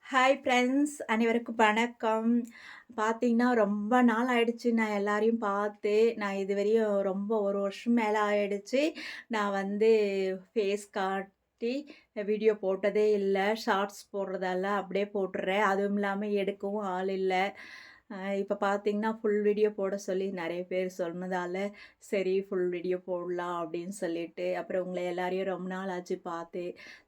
Hi friends, அனைவருக்கும் வணக்கம். பார்த்தீங்கன்னா, ரொம்ப நாள் ஆயிடுச்சு நான் எல்லாரையும் பார்த்து. நான் இதுவரையும் ரொம்ப 1 வருஷம் மேல ஆயிடுச்சு. நான் ஃபேஸ் காட்டி வீடியோ போட்டதே இல்ல. ஷார்ட்ஸ் போடுறதெல்லாம் அப்படியே போட்டுர்றேன். அதுவும் இல்லாம எடுக்கவும் ஆள் இல்ல. இப்ப பார்த்தீங்கன்னா, ஃபுல் வீடியோ போட சொல்லி நெறைய பேர் சொன்னதால, சரி ஃபுல் வீடியோ போடலாம் அப்படின்னு சொல்லிட்டு, அப்புறம் உங்கள எல்லாரையும் ரொம்ப நாள் ஆச்சு பார்த்து.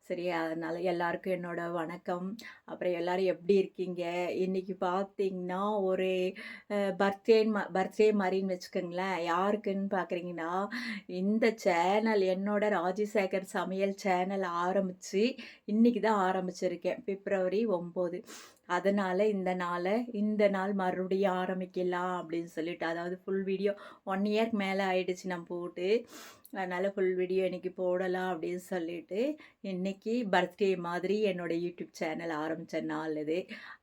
சரி அதனால எல்லாருக்கும் என்னோட வணக்கம். அப்புறம் எல்லாரும் எப்படி இருக்கீங்க? இன்னைக்கு பார்த்தீங்கன்னா, ஒரு பர்த்டே மாரின்னு வச்சுக்கோங்களேன். யாருக்குன்னு பார்க்குறீங்கன்னா, இந்த சேனல் என்னோட ராஜசேகர் சமையல் சேனல் ஆரம்பிச்சு, இன்னைக்கு தான் ஆரம்பிச்சிருக்கேன். பிப்ரவரி 9. அதனால இந்த நாள் மறுபடியும் ஆரம்பிக்கலாம் அப்படின்னு சொல்லிட்டு, அதாவது ஃபுல் வீடியோ 1 இயர்க்கு மேல ஆயிடுச்சு நான் போட்டு. அதனால ஃபுல் வீடியோ இன்னைக்கு போடலாம் அப்படின்னு சொல்லிட்டு, இன்னைக்கு பர்த்டே மாதிரி என்னோட யூடியூப் சேனல் ஆரம்பிச்ச நாள் இது.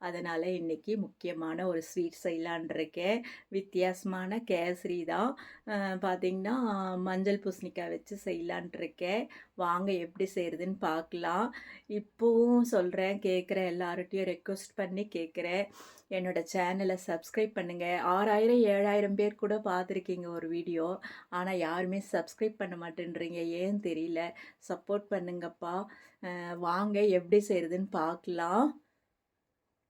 அதனால இன்னைக்கு முக்கியமான ஒரு ஸ்வீட் செய்யலான்னு இருக்கேன். வித்தியாசமான கேசரி தான். பார்த்தீங்கன்னா, மஞ்சள் பூசணிக்காய் வச்சு செய்யலான்ட்டு இருக்கேன். வாங்க எப்படி செய்றதுன்னு பார்க்கலாம். இப்பவும் சொல்றேன், கேட்குற எல்லார்ட்டயும் ரெக்வெஸ்ட் பண்ணி கேட்குறேன். என்னோட சேனல சப்ஸ்கிரைப் பண்ணுங்க. 6000, 7000 பேர் கூட பார்த்துருக்கீங்க ஒரு வீடியோ. ஆனா யாருமே சப்ஸ்கிரைப் பண்ண மாட்டேன்றீங்க. ஏன்னு தெரியல. சப்போர்ட் பண்ணுங்கப்பா. வாங்க எப்படி செய்றதுன்னு பார்க்கலாம்.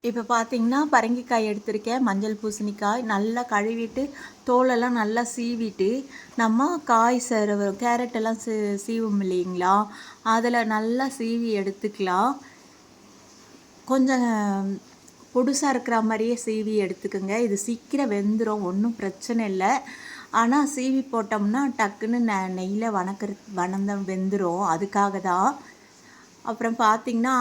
இப்போ பார்த்தீங்கன்னா, பரங்கிக்காய் எடுத்திருக்கேன். மஞ்சள் பூசணிக்காய் நல்லா கழுவிட்டு, தோலெல்லாம் நல்லா சீவிட்டு, நம்ம காய் கேரட் எல்லாம் சீவும் இல்லைங்களா? அதில் நல்லா சீவி எடுத்துக்கலாம். கொஞ்சம் பொடுசா இருக்கிற மாரியே சீவி எடுத்துக்கோங்க. இது சீக்கிரம் வெந்துரும். ஒன்றும் பிரச்சனை இல்ல. ஆனா சீவி போட்டோம்னா டக்குன்னு நெய்யில வெந்துரும். அதுக்காக தான். அப்புறம் பார்த்தீங்கன்னா,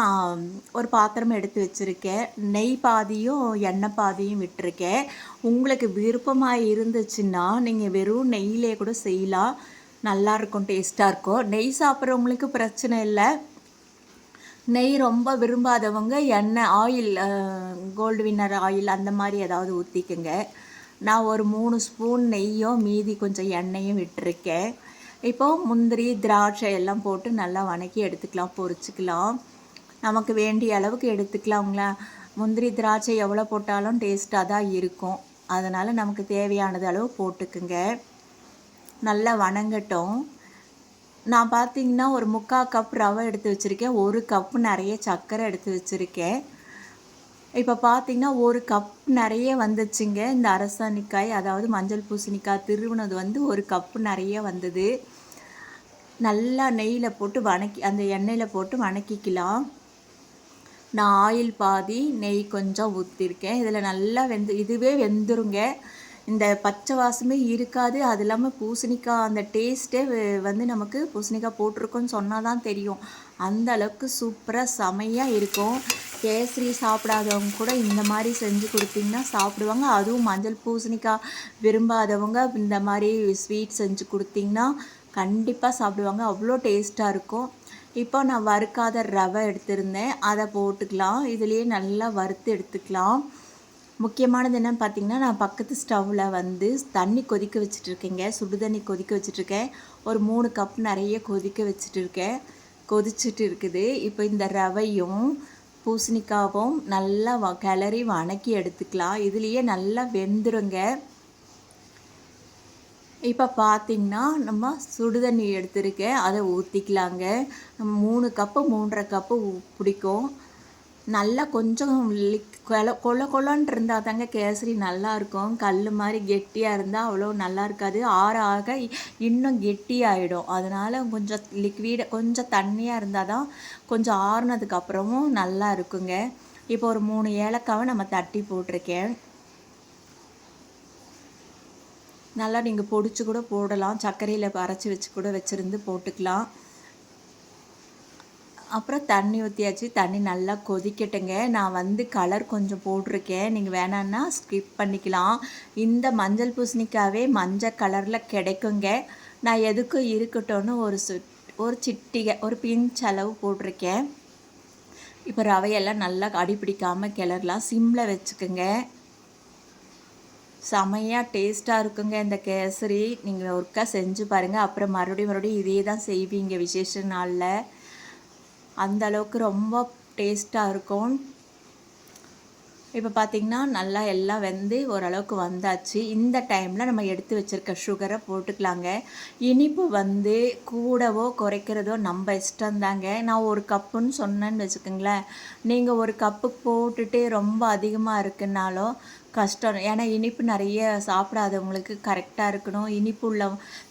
ஒரு பாத்திரம் எடுத்து வச்சுருக்கேன். நெய் பாதியும், எண்ணெய் பாதியும் விட்டுருக்கேன். உங்களுக்கு விருப்பமா இருந்துச்சுன்னா, நீங்க வெறும் நெய்யிலே கூட செய்யலாம். நல்லாயிருக்கும், டேஸ்ட்டா இருக்கும். நெய் சாப்பிட்றவங்களுக்கு பிரச்சனை இல்ல. நெய் ரொம்ப விரும்பாதவங்க ஆயில், கோல்டு வின்னர் ஆயில் அந்த மாதிரி ஏதாவது ஊற்றிக்குங்க. நான் ஒரு 3 ஸ்பூன் நெய்யும் மீதி கொஞ்சம் எண்ணெயும் விட்டுருக்கேன். இப்போது முந்திரி, திராட்சை எல்லாம் போட்டு நல்லா வணக்கி எடுத்துக்கலாம், பொரிச்சுக்கலாம். நமக்கு வேண்டிய அளவுக்கு எடுத்துக்கலாங்களா. முந்திரி, திராட்சை எவ்வளோ போட்டாலும் டேஸ்ட்டாக தான் இருக்கும். அதனால் நமக்கு தேவையானது அளவு போட்டுக்குங்க. நல்லா வணங்கட்டும். நான் பார்த்தீங்கன்னா, ஒரு 3/4 கப் ரவை எடுத்து வச்சுருக்கேன். 1 கப்பு நிறைய சர்க்கரை எடுத்து வச்சுருக்கேன். இப்போ பார்த்தீங்கன்னா, 1 கப் நிறைய வந்துச்சுங்க. இந்த அரசாணிக்காய், அதாவது மஞ்சள் பூசணிக்காய் திருவுனது 1 கப்பு நிறைய வந்தது. நல்லா நெய்யில் போட்டு அந்த எண்ணெயில் போட்டு வணக்கிக்கலாம். நான் ஆயில் பாதி, நெய் கொஞ்சம் ஊற்றிருக்கேன். இதில் நல்லா இதுவே வெந்துருங்க. இந்த பச்சை வாசமே இருக்காது. அது இல்லாமல் பூசணிக்காய் அந்த டேஸ்ட்டே நமக்கு பூசணிக்காய் போட்டிருக்கோன்னு சொன்னால் தான் தெரியும். அந்த அளவுக்கு சூப்பராக செமையாக இருக்கும். கேசரி சாப்பிடாதவங்க கூட இந்த மாதிரி செஞ்சு கொடுத்தீங்கன்னா சாப்பிடுவாங்க. அதுவும் மஞ்சள் பூசணிக்காய் விரும்பாதவங்க இந்த மாதிரி ஸ்வீட் செஞ்சு கொடுத்தீங்கன்னா கண்டிப்பாக சாப்பிடுவாங்க. அவ்வளோ டேஸ்ட்டாக இருக்கும். இப்போ நான் வறுக்காத ரவை எடுத்திருந்தேன், அதை போட்டுக்கலாம். இதுலேயே நல்லா வறுத்து எடுத்துக்கலாம். முக்கியமானது என்னென்னு பார்த்தீங்கன்னா, நான் பக்கத்து ஸ்டவ்வில் தண்ணி கொதிக்க வச்சுட்ருக்கேங்க. சுடு தண்ணி கொதிக்க வச்சுட்ருக்கேன். ஒரு 3 கப் நிறைய கொதிக்க வச்சுட்ருக்கேன். கொதிச்சுட்டு இருக்குது. இப்போ இந்த ரவையும் பூசணிக்காவும் நல்லா கிளறி வணக்கி எடுத்துக்கலாம். இதுலேயே நல்லா வெந்துருங்க. இப்போ பார்த்தீங்கன்னா, நம்ம சுடு தண்ணி எடுத்துருக்கேன், அதை ஊற்றிக்கலாங்க. 3 கப்பு 3 1/2 கப்பு பிடிக்கும். நல்லா கொஞ்சம் கொல கொலன்னு இருந்தால் தாங்க கேசரி நல்லாயிருக்கும். கல் மாதிரி கெட்டியாக இருந்தால் அவ்வளோ நல்லா இருக்காது. ஆற ஆக இன்னும் கெட்டியாயிடும். அதனால் கொஞ்சம் கொஞ்சம் தண்ணியாக இருந்தால் தான் கொஞ்சம் ஆறுனதுக்கப்புறமும் நல்லா இருக்குங்க. இப்போ ஒரு 3 ஏலக்காவை நம்ம தட்டி போட்டிருக்கேன். நல்லா நீங்கள் பொடிச்சு கூட போடலாம். சர்க்கரையில் அரைச்சி வச்சு கூட வச்சுருந்து போட்டுக்கலாம். அப்புறம் தண்ணி ஊற்றியாச்சு. தண்ணி நல்லா கொதிக்கட்டுங்க. நான் கலர் கொஞ்சம் போட்டிருக்கேன். நீங்கள் வேணான்னா ஸ்கிப் பண்ணிக்கலாம். இந்த மஞ்சள் பூசணிக்காவே மஞ்சள் கலரில் கிடைக்குங்க. நான் எதுக்கும் இருக்கட்டும்னு ஒரு சிட்டிகை, ஒரு பிஞ்ச் அளவு போட்டிருக்கேன். இப்போ ரவையெல்லாம் நல்லா அடிப்பிடிக்காமல் கிளறலாம். சிம்மில் வச்சுக்கோங்க. செமையாக டேஸ்ட்டாக இருக்குங்க இந்த கேசரி. நீங்கள் ஒருக்கா செஞ்சு பாருங்கள். அப்புறம் மறுபடியும் இதே தான் செய்வீங்க விசேஷ நாளில். அந்த அளவுக்கு ரொம்ப டேஸ்ட்டாக இருக்கும். இப்போ பார்த்தீங்கன்னா, நல்லா எல்லாம் வெந்து ஓரளவுக்கு வந்தாச்சு. இந்த டைமில் நம்ம எடுத்து வச்சிருக்க சுகரை போட்டுக்கலாங்க. இனிப்பு வந்து கூடவோ, குறைக்கிறதோ நம்ப இஷ்டந்தாங்க. நான் 1 கப்புன்னு சொன்னேன்னு வச்சுக்கோங்களேன், நீங்க 1 கப்பு போட்டுட்டு ரொம்ப அதிகமா இருக்குன்னாலோ கஷ்டம். ஏன்னா இனிப்பு நெறைய சாப்பிடாதவங்களுக்கு கரெக்ட்டா இருக்கணும். இனிப்பு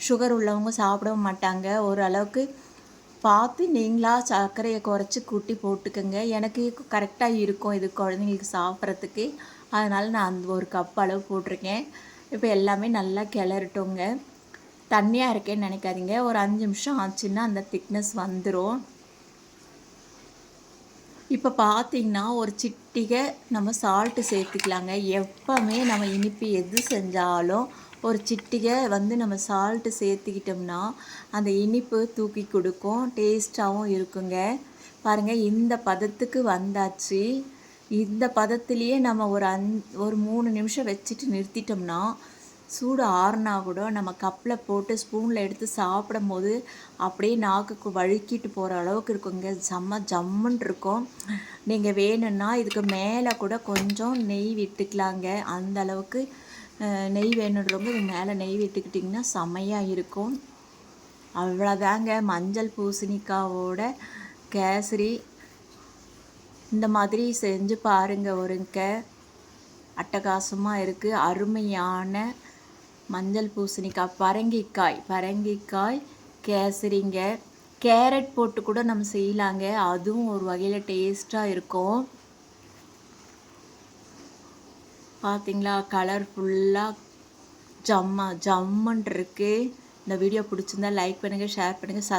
சுகர் உள்ளவங்க சாப்பிடவும் மாட்டாங்க. ஓரளவுக்கு பார்த்து நீங்களா சர்க்கரைய குறைச்சி கூட்டி போட்டுக்கங்க. எனக்கு கரெக்டாக இருக்கும் இது குழந்தைங்களுக்கு சாப்பிட்றதுக்கு. அதனால் நான் அந்த 1 கப் அளவு போட்டிருக்கேன். இப்போ எல்லாமே நல்லா கிளறட்டுங்க. தண்ணியா இருக்கேன்னு நினைக்காதீங்க. ஒரு 5 நிமிஷம் ஆச்சுன்னா அந்த திக்னஸ் வந்துரும். இப்போ பார்த்தீங்கன்னா, ஒரு சிட்டிகை நம்ம சால்ட்டு சேர்த்துக்கலாங்க. எப்பவுமே நம்ம இனிப்பு எது செஞ்சாலும், ஒரு சிட்டிகை வந்து நம்ம சால்ட்டு சேர்த்துக்கிட்டோம்னா, அந்த இனிப்பு தூக்கி குடுக்கும். டேஸ்ட்டாவும் இருக்குங்க. பாருங்க இந்த பதத்துக்கு வந்தாச்சு. இந்த பதத்திலேயே நம்ம ஒரு 3 நிமிஷம் வச்சுட்டு நிறுத்திட்டோம்னா, சூடு ஆறுனா கூட நம்ம கப்பில் போட்டு ஸ்பூனில் எடுத்து சாப்பிடும்போது அப்படியே நாக்குக்கு வழுக்கிட்டு போகிற அளவுக்கு இருக்குங்க. செம்ம ஜம்முன்னு இருக்கும். நீங்கள் வேணும்னா இதுக்கு மேலே கூட கொஞ்சம் நெய் விட்டுக்கலாங்க. அந்த அளவுக்கு நெய் வேணுன்றவங்க இது மேலே நெய் விட்டுக்கிட்டிங்கன்னா செம்மையாக இருக்கும். அவ்வளோதாங்க மஞ்சள் பூசணிக்காவோட கேசரி. இந்த மாதிரி செஞ்சு பாருங்கள் ஒருக்க. அட்டகாசமாக இருக்குது. அருமையான மஞ்சள் பூசணிக்காய், பரங்கிக்காய் கேசரிங்க. கேரட் போட்டு கூட நம்ம செய்யலாங்க. அதுவும் ஒரு வகையில் டேஸ்ட்டாக இருக்கும். பார்த்தீங்களா கலர்ஃபுல்லாக ஜம்முன்னு இருக்குது. இந்த வீடியோ பிடிச்சிருந்தா லைக் பண்ணுங்கள், ஷேர் பண்ணுங்கள்,